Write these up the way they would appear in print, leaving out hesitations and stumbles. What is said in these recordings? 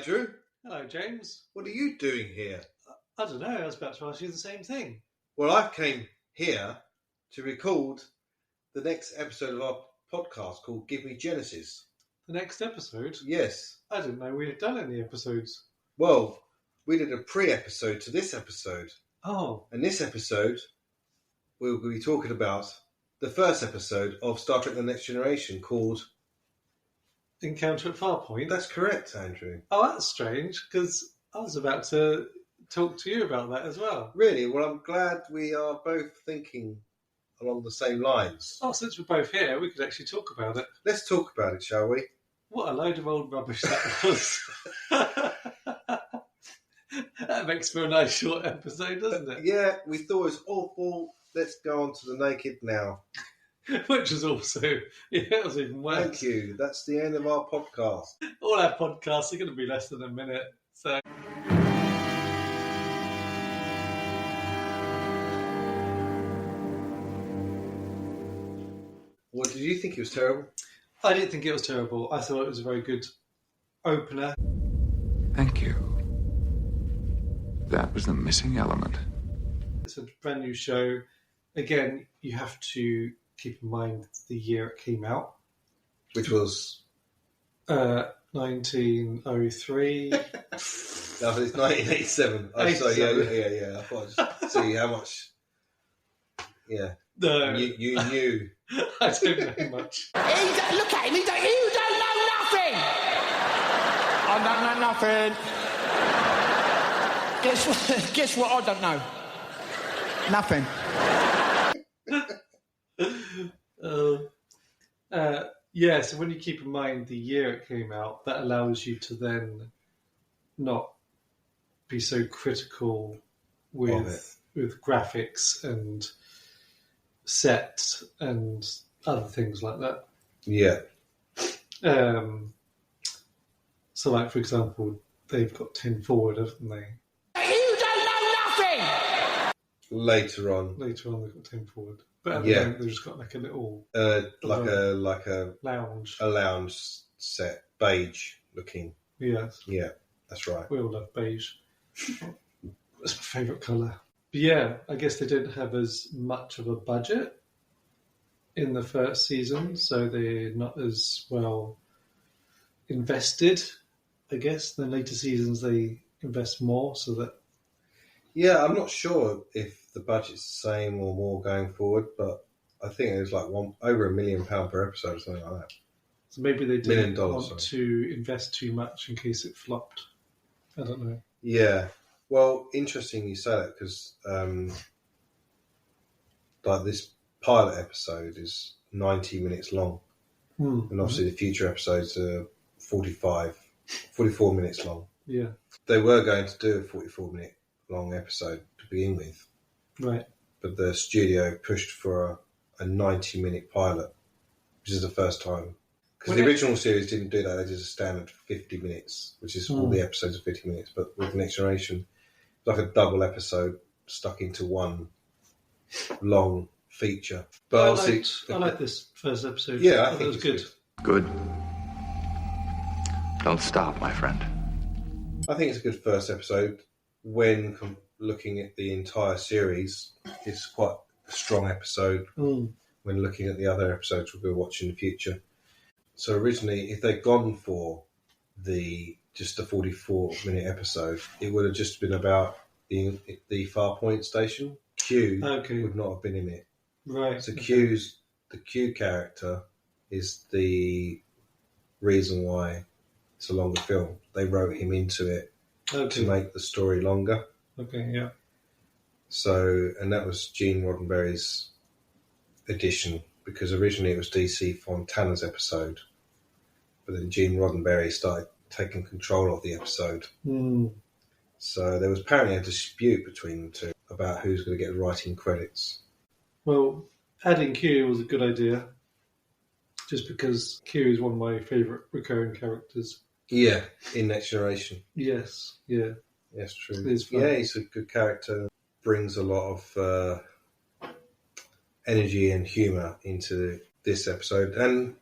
Andrew. Hello, James. What are you doing here? I don't know. I was about to ask you the same thing. Well, I came here to record the next episode of our podcast called Give Me Genesis. The next episode? Yes. I didn't know we had done any episodes. Well, we did a pre-episode to this episode. Oh. And this episode, we'll be talking about the first episode of Star Trek The Next Generation called... Encounter at Farpoint? That's correct, Andrew. Oh, that's strange, because I was about to talk to you about that as well. Really? Well, I'm glad we are both thinking along the same lines. Oh, since we're both here, we could actually talk about it. Let's talk about it, shall we? What a load of old rubbish that was. That makes for a nice short episode, doesn't it? Yeah, we thought it was awful. Let's go on to the naked now. Which was also, it was even worse. Thank you. That's the end of our podcast. All our podcasts are going to be less than a minute, so... What, did you think it was terrible? I didn't think it was terrible. I thought it was a very good opener. Thank you. That was the missing element. It's a brand new show. Again, you have to keep in mind the year it came out. Which was? 1903. No, it's 1987. Oh, sorry, yeah. I thought I'd just see how much. Yeah. No. You knew. I don't know much. Look at him, you don't know nothing! I don't know nothing. Guess what I don't know? Nothing. Yeah, so when you keep in mind the year it came out, that allows you to then not be so critical with graphics and set and other things like that. Yeah. So, like, for example, they've got 10 forward, haven't they? You don't know nothing! Later on, they've got 10 forward. But at the moment, they've just got like a little... like a lounge. A lounge set, beige looking. Yes. Yeah, that's right. We all love beige. That's my favourite colour. But yeah, I guess they didn't have as much of a budget in the first season, so they're not as well invested, I guess. Then later seasons they invest more so that... Yeah, I'm not sure if the budget's the same or more going forward, but I think it was like over £1 million per episode or something like that. So maybe they didn't want sorry. to invest too much in case it flopped. I don't know. Yeah. Well, interesting you say that because like this pilot episode is 90 minutes long. And obviously the future episodes are 44 minutes long. Yeah. They were going to do a 44-minute long episode to begin with. Right. But the studio pushed for a 90-minute pilot, which is the first time. Because the original series didn't do that. They did a standard 50 minutes, which is all the episodes are 50 minutes. But with the Next Generation, it's like a double episode stuck into one long feature. But I like this first episode. Yeah, I think it was good. Good. Don't stop, my friend. I think it's a good first episode. When looking at the entire series, it's quite a strong episode. When looking at the other episodes we'll go watch in the future. So originally, if they'd gone for just a 44-minute episode, it would have just been about the Farpoint station. Q would not have been in it. Right. So the Q character is the reason why it's a longer film. They wrote him into it to make the story longer. Okay, yeah. So, and that was Gene Roddenberry's addition, because originally it was DC Fontana's episode, but then Gene Roddenberry started taking control of the episode. So there was apparently a dispute between the two about who's going to get the writing credits. Well, adding Q was a good idea, just because Q is one of my favourite recurring characters. Yeah, in Next Generation. Yes, yeah. Yes, true. He's a good character. Brings a lot of energy and humour into this episode and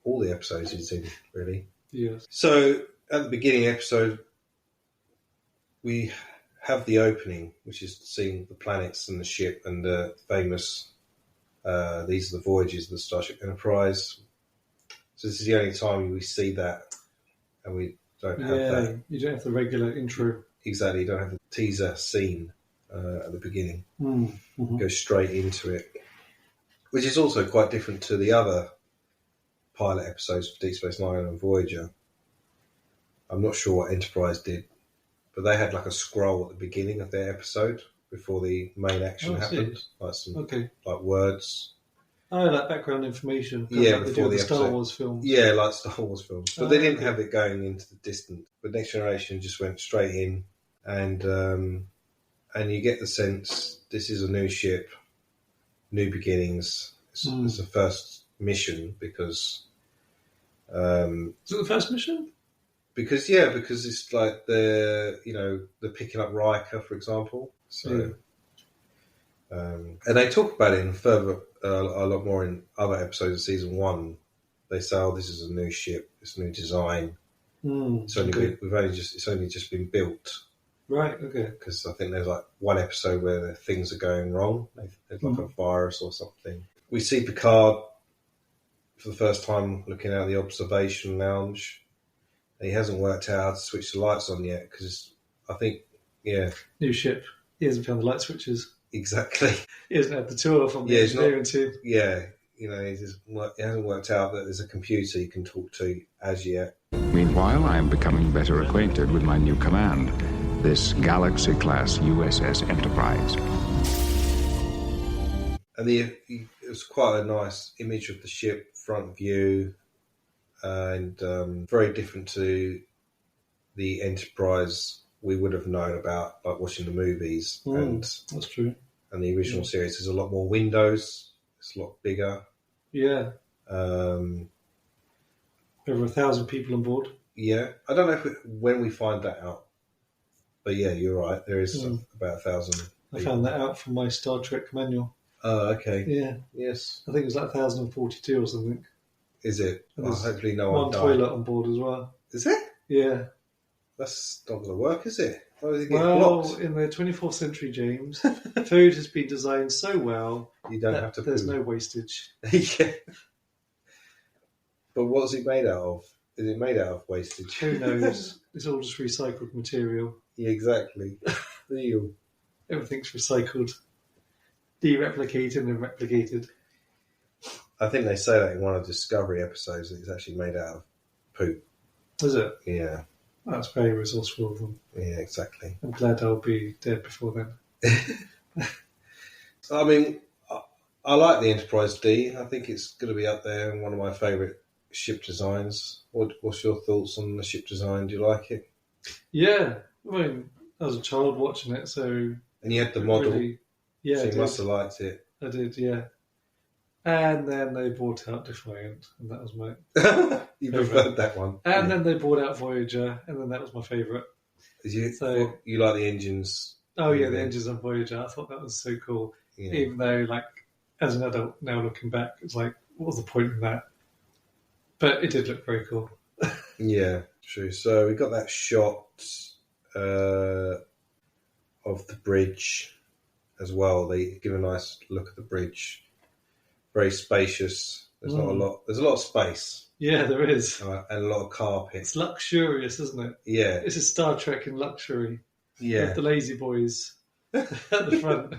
all the episodes he's in, really. Yes. So at the beginning episode, we have the opening, which is seeing the planets and the ship and the famous, these are the voyages of the Starship Enterprise. So this is the only time we see that, and we don't have that. You don't have the regular intro. Exactly, you don't have the teaser scene at the beginning. Mm-hmm. Go straight into it, which is also quite different to the other pilot episodes for Deep Space Nine and Voyager. I'm not sure what Enterprise did, but they had like a scroll at the beginning of their episode before the main action happened, like some like words. Oh, like background information. Yeah, like before the Star Wars films. Yeah, like Star Wars films, but they didn't have it going into the distant. But Next Generation just went straight in, and you get the sense this is a new ship, new beginnings. It's the first mission because. Is it the first mission? Because it's like they're picking up Riker, for example. So, and they talk about it in further a lot more in other episodes of season 1. They say, "Oh, this is a new ship, it's a new design. It's only just been built." Right. Okay. Because I think there's like one episode where things are going wrong. There's like a virus or something. We see Picard for the first time looking out the observation lounge. He hasn't worked out how to switch the lights on yet because I think, new ship. He hasn't found the light switches. Exactly. He hasn't had the tour from the engineering team. Yeah, he hasn't worked out that there's a computer he can talk to as yet. Meanwhile, I am becoming better acquainted with my new command, this Galaxy-class USS Enterprise. And it was quite a nice image of the ship, front view, and very different to the Enterprise we would have known about, like watching the movies. And that's true. And the original series, there's a lot more windows. It's a lot bigger. Yeah. Over 1,000 people on board. Yeah. I don't know when we find that out. But yeah, you're right. There is about 1,000 people. I found that out from my Star Trek manual. Oh, okay. Yeah. Yes. I think it was like 1,042 or something. Is it? Well, hopefully no one died. Toilet on board as well. Is it? Yeah. That's not going to work, is it? Why does it get blocked? In the 24th century, James, food has been designed so well you don't have to there's no wastage. Yeah. But what's it made out of? Is it made out of wastage? Who knows? It's all just recycled material. Yeah, exactly. Everything's recycled. De-replicated and replicated. I think they say that in one of the Discovery episodes that it's actually made out of poop. Is it? Yeah. That's very resourceful of them. Yeah, exactly. I'm glad I'll be dead before then. I mean, I like the Enterprise D. I think it's going to be up there and one of my favourite ship designs. What's your thoughts on the ship design? Do you like it? Yeah. I mean, I was a child watching it, so... And you had the model. Really, so you must have liked it. I did, yeah. And then they brought out Defiant, and that was my... You preferred that one. And then they brought out Voyager, and then that was my favourite. You like the engines? Oh, yeah, the engines on Voyager. I thought that was so cool. Yeah. Even though, like, as an adult, now looking back, it's like, what was the point in that? But it did look very cool. Yeah, true. So we got that shot of the bridge as well. They give a nice look at the bridge. Very spacious. There's not a lot. There's a lot of space. Yeah, there is. And a lot of carpet. It's luxurious, isn't it? Yeah. It's a Star Trek in luxury. Yeah. With the lazy boys at the front.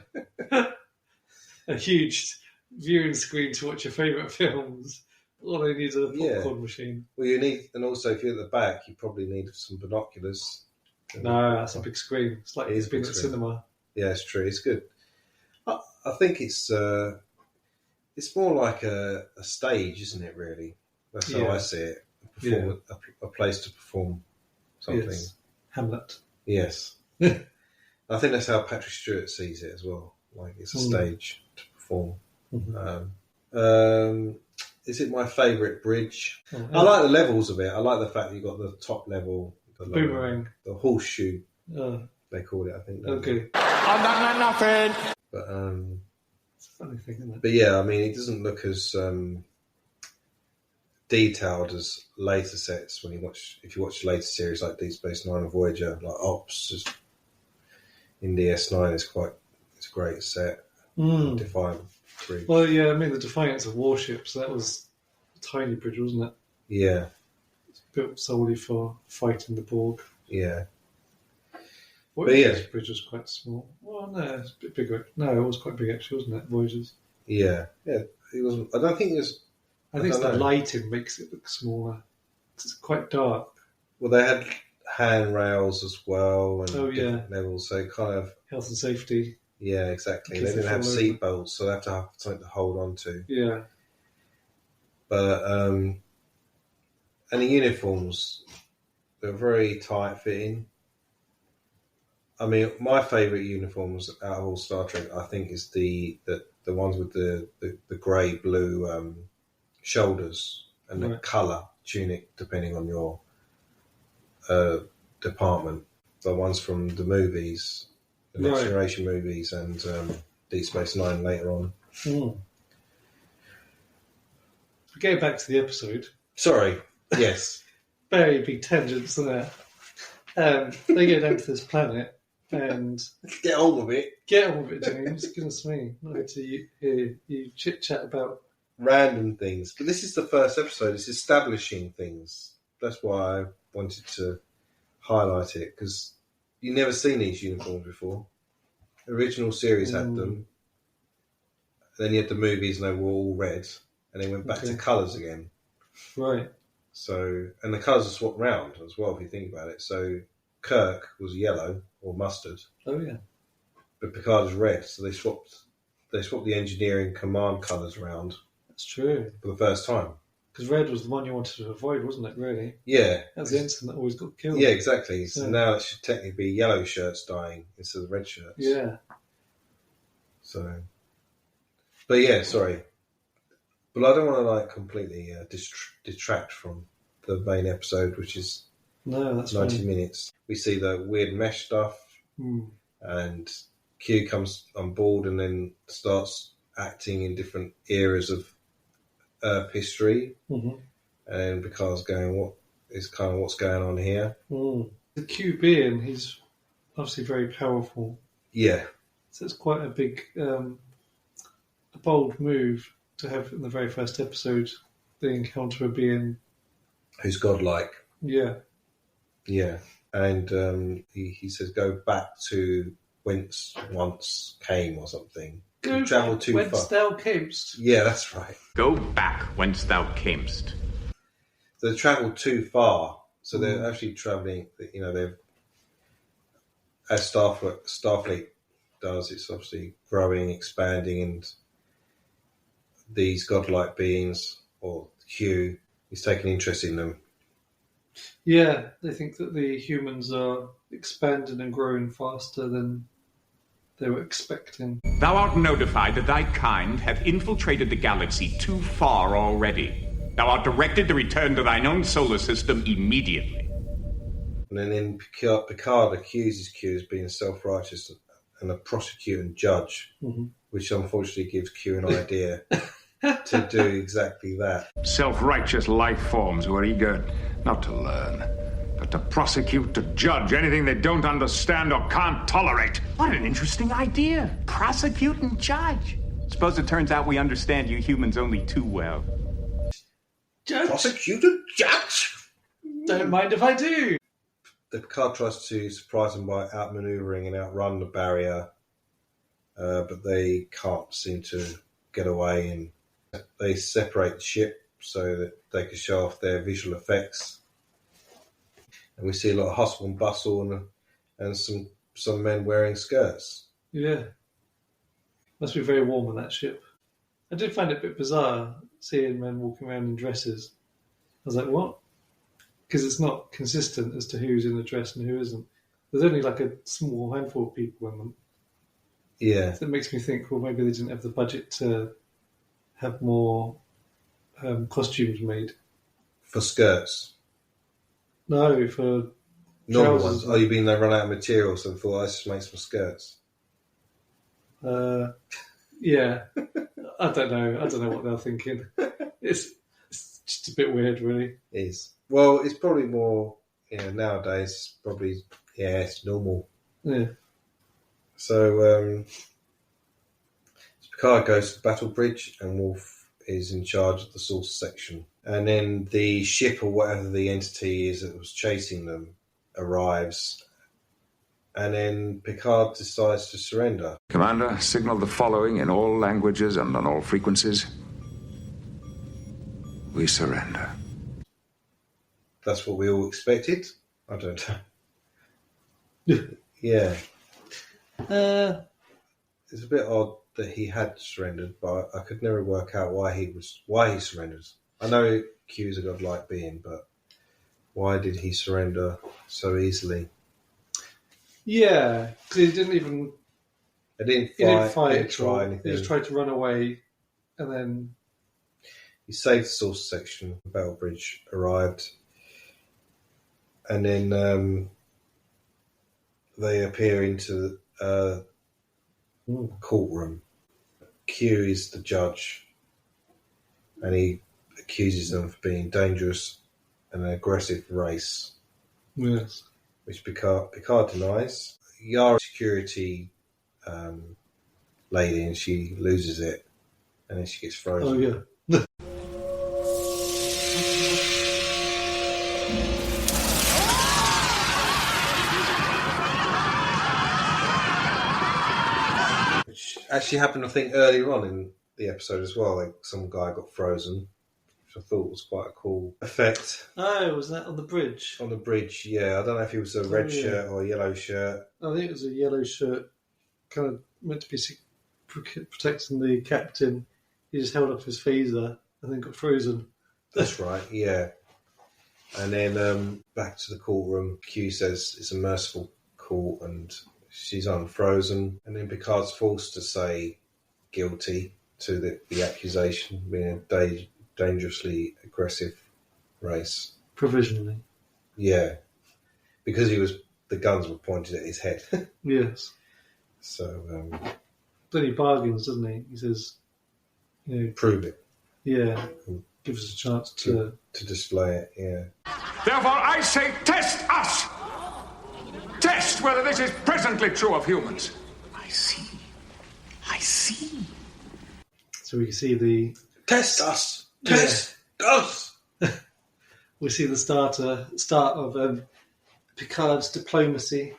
A huge viewing screen to watch your favourite films. All they need is a popcorn machine. Well, you need, and also if you're at the back, you probably need some binoculars. No, that's a big screen. It's like it's been at cinema. Yeah, it's true. It's good. I think it's more like a stage, isn't it? Really, that's how I see it. A place to perform something. Yes. Hamlet. Yes. I think that's how Patrick Stewart sees it as well. Like it's a stage to perform. Mm-hmm. Is it my favourite bridge? I like the levels of it. I like the fact that you got the top level, the boomerang, the horseshoe. They call it, I think. Okay. I don't know nothing. But it's a funny thing, isn't it? But yeah, I mean, it doesn't look as detailed as later sets if you watch later series like Deep Space Nine or Voyager, like Ops, just in DS9 it's a great set. Defiant bridge. Well, yeah, I mean the Defiance of warships, that was a tiny bridge, wasn't it? Yeah. It's built solely for fighting the Borg. Yeah. Voyager's bridge was quite small. Well, no, it's a bit bigger. No, it was quite big actually, wasn't it? Voyager's. Yeah. Yeah. It wasn't. I don't think it was. I think it's the lighting makes it look smaller. It's quite dark. Well, they had handrails as well, and different levels, so it kind of health and safety. Yeah, exactly. They didn't have seat belts, so they have to have something to hold on to. Yeah. But and the uniforms, they're very tight fitting. I mean, my favourite uniforms out of all Star Trek, I think, is the ones with the grey blue shoulders and the colour tunic, depending on your department. The ones from the movies, the Next Generation movies, and Deep Space Nine later on. Getting back to the episode. Sorry. Yes. Very big tangents there. They go down to this planet and get on with it. Get on with it, James. Goodness me. Not to hear you chit chat about random things. But this is the first episode. It's establishing things. That's why I wanted to highlight it, because you've never seen these uniforms before. The original series had them. Then you had the movies and they were all red. And they went back to colours again. Right. So, and the colours are swapped round as well, if you think about it. So Kirk was yellow or mustard. Oh yeah. But Picard is red. So they swapped the engineering command colours around. That's true. For the first time. Because red was the one you wanted to avoid, wasn't it, really? Yeah. That's the ensign that always got killed. Yeah, exactly. So now it should technically be yellow shirts dying instead of red shirts. Yeah. So, but yeah, sorry. But I don't want to completely detract from the main episode, which is 90 minutes. We see the weird mesh stuff, and Q comes on board and then starts acting in different eras of Earth history, and Picard's going, what's going on here? The Q being, he's obviously very powerful. Yeah. So it's quite a big, a bold move to have in the very first episode, the encounter a being who's godlike. Yeah. Yeah. And he says, go back to whence once came or something. Go travel back too whence far. thou camest. Yeah, that's right. Go back whence thou camest. So they travelled too far. So they're actually travelling, they've, as Starfleet does, it's obviously growing, expanding, and these godlike beings, or Q, is taking interest in them. Yeah, they think that the humans are expanding and growing faster than they were expecting. Thou art notified that thy kind have infiltrated the galaxy too far already. Thou art directed to return to thine own solar system immediately. And then Picard accuses Q as being self-righteous and a prosecutor and judge, which unfortunately gives Q an idea to do exactly that. Self-righteous life forms who are eager not to learn, but to prosecute, to judge anything they don't understand or can't tolerate. What an interesting idea. Prosecute and judge. Suppose it turns out we understand you humans only too well. Judge? Prosecute and judge? Don't mind if I do. The Picard tries to surprise them by outmaneuvering and outrun the barrier, but they can't seem to get away, and they separate the ship so that they can show off their visual effects. And we see a lot of hustle and bustle and some men wearing skirts. Yeah. Must be very warm on that ship. I did find it a bit bizarre seeing men walking around in dresses. I was like, what? Because it's not consistent as to who's in a dress and who isn't. There's only like a small handful of people in them. Yeah. So it makes me think, well, maybe they didn't have the budget to have more costumes made. For skirts? No, for normal trousers. ones. Oh, you mean they run out of material, so they thought, let's just make some skirts? Yeah. I don't know what they're thinking. It's Just a bit weird, really. It is. Well, it's probably more, nowadays, probably, it's normal. Yeah. So, Picard goes to the battle bridge and Worf is in charge of the source section. And then the ship or whatever the entity is that was chasing them arrives. And then Picard decides to surrender. Commander, signal the following in all languages and on all frequencies. We surrender. That's what we all expected. I don't know. Yeah. It's a bit odd that he had surrendered, but I could never work out why he surrendered. I know Q's a godlike being, but why did he surrender so easily? Yeah, because he didn't fight. Didn't try anything. He just tried to run away, and then he saved the source section. The battle bridge arrived, and then they appear into the courtroom. Q is the judge, and he accuses them of being dangerous and an aggressive race. Yes. Which Picard denies. Yara security lady, and she loses it, and then she gets frozen. Oh yeah. Which actually happened, I think, earlier on in the episode as well. Like some guy got frozen, which I thought was quite a cool effect. Oh, was that on the bridge? On the bridge, yeah. I don't know if it was a red shirt or a yellow shirt. I think it was a yellow shirt, kind of meant to be protecting the captain. He just held up his phaser and then got frozen. That's right, yeah. And then back to the courtroom. Q says it's a merciful court and she's unfrozen. And then Picard's forced to say guilty to the accusation of being a dangerously aggressive race. Provisionally. Yeah. Because the guns were pointed at his head. Yes. So... then he bargains, doesn't he? He says... prove it. Yeah. Give us a chance to display it, yeah. Therefore, I say test us! Test whether this is presently true of humans. I see. So we can see the... Test us! Test us! We see the start of Picard's diplomacy.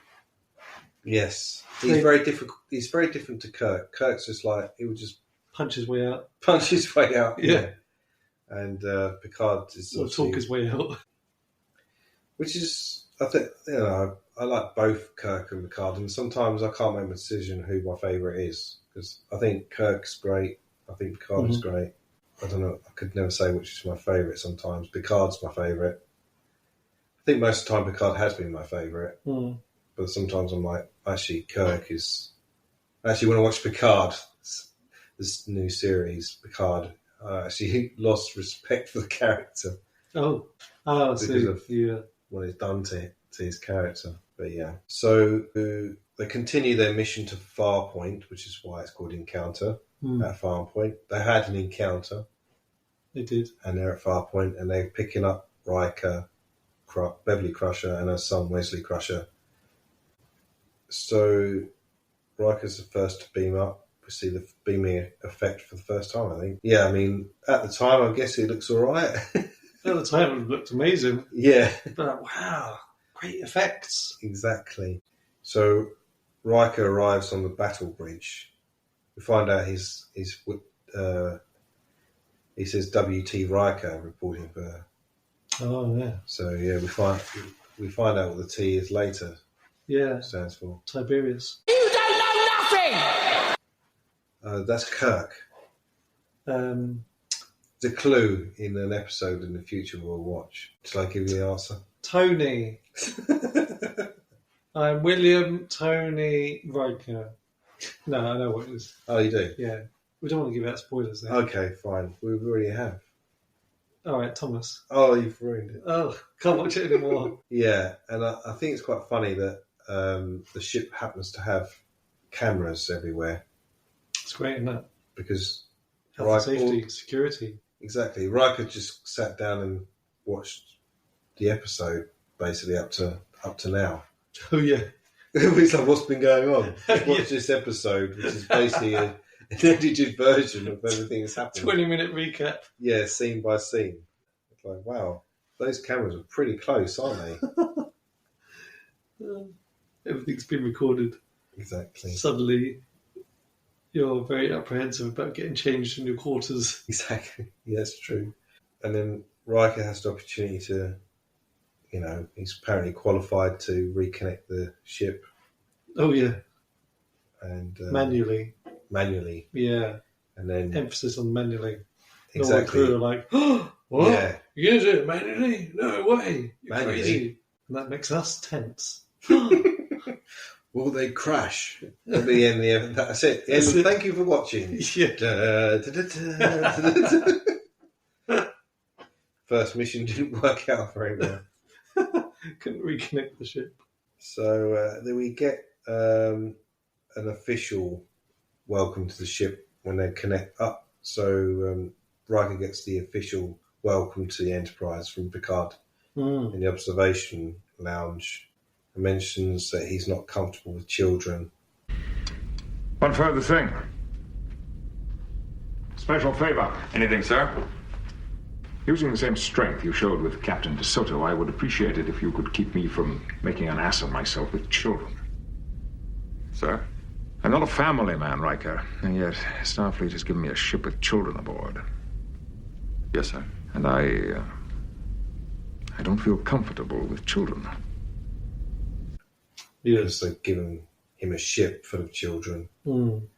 Yes. He's very different to Kirk. Kirk's just like, he would just... Punch his way out. Yeah. And Picard is... Or talk his way out. Which is... I think, I like both Kirk and Picard, and sometimes I can't make a decision who my favourite is, because I think Kirk's great, I think Picard is great. I don't know, I could never say which is my favourite sometimes. Picard's my favourite. I think most of the time Picard has been my favourite, but sometimes I'm like, actually Kirk is... I actually want to watch Picard, this new series, Picard. I actually lost respect for the character. Because of what he's done to his character. But yeah. So they continue their mission to Farpoint, which is why it's called Encounter, at Farpoint. They had an encounter. They did. And they're at Farpoint, and they're picking up Riker, Beverly Crusher, and her son Wesley Crusher. So Riker's the first to beam up. We see the beaming effect for the first time, I think. Yeah, I mean, at the time, I guess it looks all right. At the time, it looked amazing. Yeah. But wow, great effects. Exactly. So Riker arrives on the battle bridge. We find out he says W.T. Riker reporting for her. Oh yeah. So yeah, we find out what the T is later. Yeah. Stands for Tiberius. You don't know nothing! That's Kirk. The clue in an episode in the future we'll watch. Shall I give you the answer? Tony. I'm William Tony Riker. No, I know what it is. Oh, you do? Yeah. We don't want to give out spoilers there. Okay, fine. We already have. All right, Thomas. Oh, you've ruined it. Oh, can't watch it anymore. Yeah, and I think it's quite funny that the ship happens to have cameras everywhere. It's great, isn't it? Because... Health and safety, security. Exactly. Riker just sat down and watched the episode basically up to now. Oh yeah. It's like, what's been going on? Watch this episode, which is basically an edited version of everything that's happened. 20-minute recap. Yeah, scene by scene. It's like, wow, those cameras are pretty close, aren't they? Everything's been recorded. Exactly. Suddenly, you're very apprehensive about getting changed in your quarters. Exactly. Yeah, that's true. And then Riker has the opportunity to, he's apparently qualified to reconnect the ship. Oh, yeah. And manually. Yeah. And then emphasis on manually. Exactly. All the crew are like, oh, what? Yeah. You're going to do it manually? No way. You're Manually? crazy. And that makes us tense. Will they crash? At the end, that's it. That's it. Thank you for watching. Yeah. First mission didn't work out very well. Couldn't reconnect the ship. So then we get an official welcome to the ship when they connect up. So Riker gets the official welcome to the Enterprise from Picard in the observation lounge. And mentions that he's not comfortable with children. One further thing. Special favor. Anything, sir? Using the same strength you showed with Captain DeSoto, I would appreciate it if you could keep me from making an ass of myself with children. Sir? I'm not a family man, Riker, and yet Starfleet has given me a ship with children aboard. Yes, sir. And I don't feel comfortable with children. Because they've given him a ship full of children. And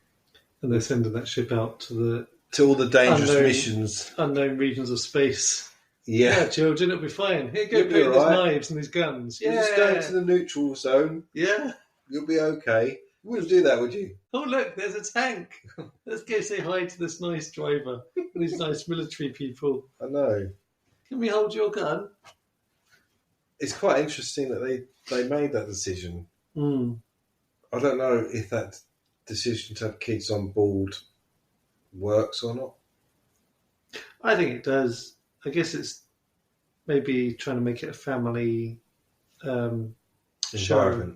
they're sending that ship out to all the dangerous missions. Unknown regions of space. Yeah. Children, it'll be fine. Here, go You'll be play with these alright. knives and these guns. You just go into the neutral zone. Yeah. You'll be okay. You wouldn't do that, would you? Oh, look, there's a tank. Let's go say hi to this nice driver. These nice military people. I know. Can we hold your gun? It's quite interesting that they made that decision. I don't know if that decision to have kids on board works or not. I think it does. I guess it's maybe trying to make it a family Environment. show.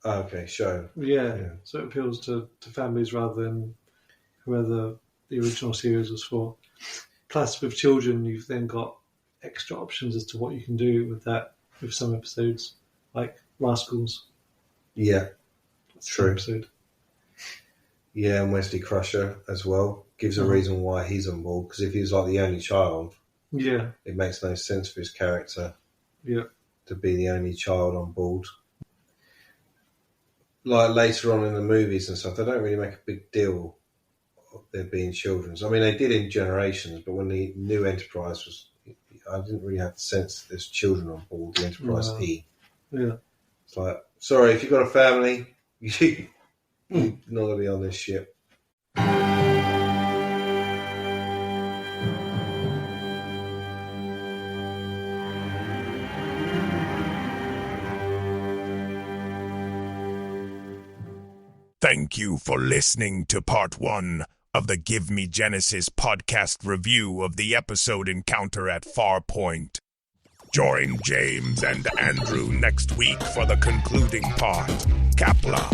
Oh, okay, show. Yeah, so it appeals to families rather than whoever the original series was for. Plus, with children, you've then got extra options as to what you can do with that, with some episodes, like Rascals. Yeah, That's true. an episode. Yeah, and Wesley Crusher as well gives a reason why he's on board, because if he was like the only child, Yeah, it makes no sense for his character yeah. to be the only child on board. Like later on in the movies and stuff, they don't really make a big deal of there being children. I mean, they did in Generations, but when the new Enterprise was, I didn't really have the sense that there's children on board the Enterprise E. Yeah. It's like, sorry, if you've got a family, you're not going to be on this ship. Thank you for listening to part 1 of the Give Me Genesis podcast review of the episode Encounter at Farpoint. Join James and Andrew next week for the concluding part, Kapla.